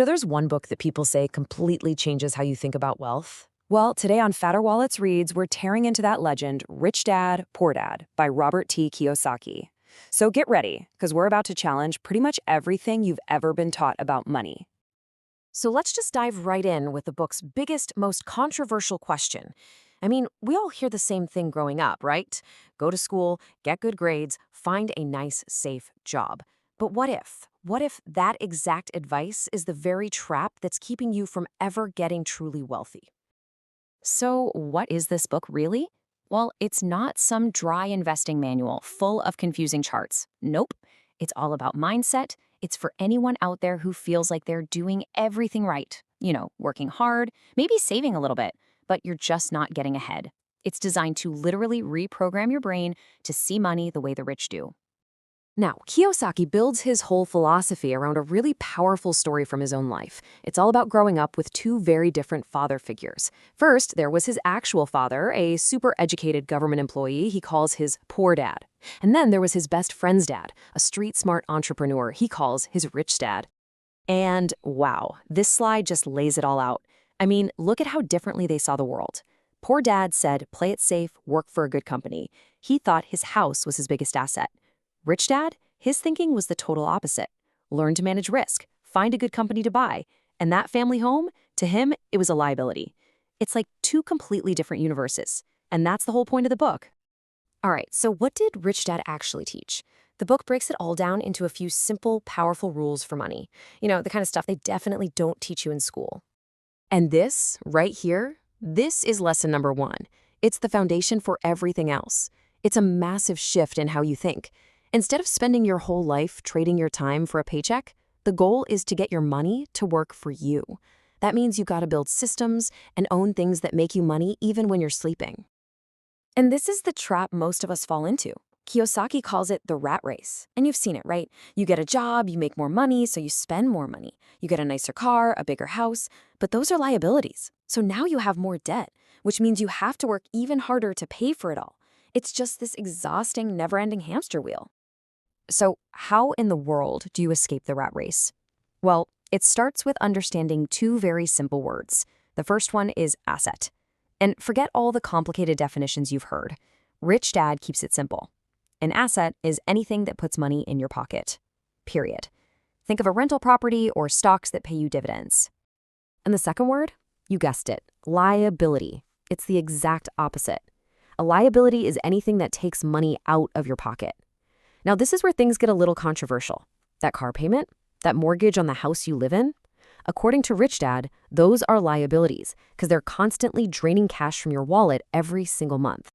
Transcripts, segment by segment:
There's one book that people say completely changes how you think about wealth. Well, today on Fatter Wallets Reads, we're tearing into that legend, Rich Dad, Poor Dad, by Robert T. Kiyosaki. So get ready, because we're about to challenge pretty much everything you've ever been taught about money. So let's just dive right in with the book's biggest, most controversial question. We all hear the same thing growing up, right? Go to school, get good grades, find a nice, safe job. But what if? What if that exact advice is the very trap that's keeping you from ever getting truly wealthy? So, what is this book really? Well, it's not some dry investing manual full of confusing charts. Nope. It's all about mindset. It's for anyone out there who feels like they're doing everything right. Working hard, maybe saving a little bit, but you're just not getting ahead. It's designed to literally reprogram your brain to see money the way the rich do. Now, Kiyosaki builds his whole philosophy around a really powerful story from his own life. It's all about growing up with two very different father figures. First, there was his actual father, a super educated government employee he calls his poor dad. And then there was his best friend's dad, a street-smart entrepreneur he calls his rich dad. And wow, this slide just lays it all out. Look at how differently they saw the world. Poor dad said, play it safe, work for a good company. He thought his house was his biggest asset. Rich Dad, his thinking was the total opposite. Learn to manage risk, find a good company to buy. And that family home, to him, it was a liability. It's like two completely different universes. And that's the whole point of the book. All right, so what did Rich Dad actually teach? The book breaks it all down into a few simple, powerful rules for money. The kind of stuff they definitely don't teach you in school. And this, right here, this is lesson number 1. It's the foundation for everything else. It's a massive shift in how you think. Instead of spending your whole life trading your time for a paycheck, the goal is to get your money to work for you. That means you gotta build systems and own things that make you money even when you're sleeping. And this is the trap most of us fall into. Kiyosaki calls it the rat race. And you've seen it, right? You get a job, you make more money, so you spend more money. You get a nicer car, a bigger house, but those are liabilities. So now you have more debt, which means you have to work even harder to pay for it all. It's just this exhausting, never-ending hamster wheel. So how in the world do you escape the rat race? Well, it starts with understanding two very simple words. The first one is asset. And forget all the complicated definitions you've heard. Rich Dad keeps it simple. An asset is anything that puts money in your pocket. Period. Think of a rental property or stocks that pay you dividends. And the second word? You guessed it, liability. It's the exact opposite. A liability is anything that takes money out of your pocket. Now, this is where things get a little controversial. That car payment? That mortgage on the house you live in? According to Rich Dad, those are liabilities because they're constantly draining cash from your wallet every single month.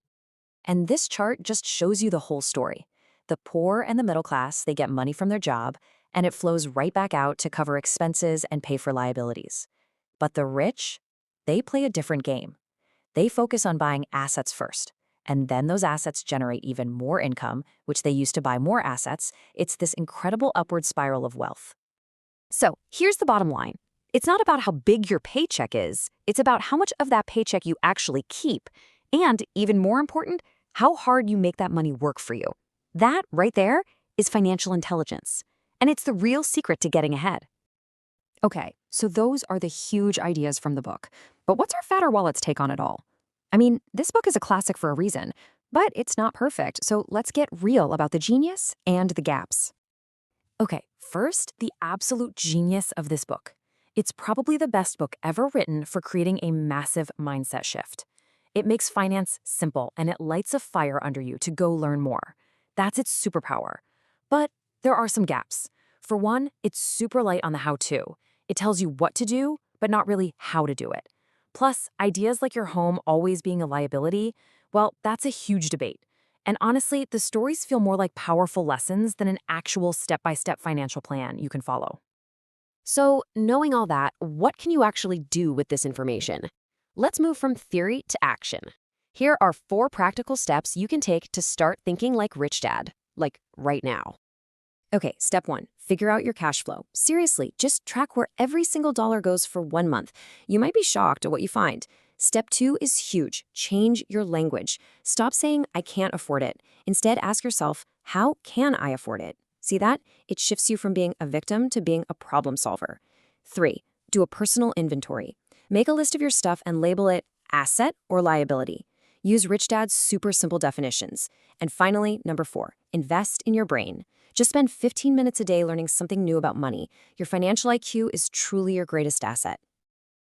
And this chart just shows you the whole story. The poor and the middle class, they get money from their job, and it flows right back out to cover expenses and pay for liabilities. But the rich, they play a different game. They focus on buying assets first. And then those assets generate even more income, which they use to buy more assets. It's this incredible upward spiral of wealth. So here's the bottom line. It's not about how big your paycheck is. It's about how much of that paycheck you actually keep. And even more important, how hard you make that money work for you. That right there is financial intelligence. And it's the real secret to getting ahead. Okay, so those are the huge ideas from the book. But what's our Fatter Wallets take on it all? This book is a classic for a reason, but it's not perfect, so let's get real about the genius and the gaps. Okay, first, the absolute genius of this book. It's probably the best book ever written for creating a massive mindset shift. It makes finance simple, and it lights a fire under you to go learn more. That's its superpower. But there are some gaps. For one, it's super light on the how-to. It tells you what to do, but not really how to do it. Plus, ideas like your home always being a liability, well, that's a huge debate. And honestly, the stories feel more like powerful lessons than an actual step-by-step financial plan you can follow. So, knowing all that, what can you actually do with this information? Let's move from theory to action. Here are 4 practical steps you can take to start thinking like Rich Dad, like right now. Okay, step 1, figure out your cash flow. Seriously, just track where every single dollar goes for 1 month. You might be shocked at what you find. Step 2 is huge. Change your language. Stop saying, I can't afford it. Instead, ask yourself, how can I afford it? See that? It shifts you from being a victim to being a problem solver. 3. Do a personal inventory. Make a list of your stuff and label it asset or liability. Use Rich Dad's super simple definitions. And finally, number 4, invest in your brain. Just spend 15 minutes a day learning something new about money. Your financial IQ is truly your greatest asset.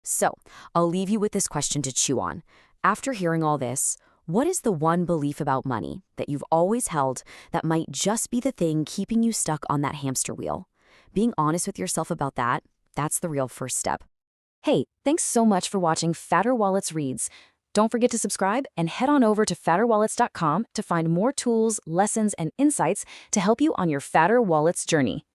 So, I'll leave you with this question to chew on. After hearing all this, what is the one belief about money that you've always held that might just be the thing keeping you stuck on that hamster wheel? Being honest with yourself about that, that's the real first step. Hey, thanks so much for watching Fatter Wallets Reads. Don't forget to subscribe and head on over to fatterwallets.com to find more tools, lessons, and insights to help you on your Fatter Wallets journey.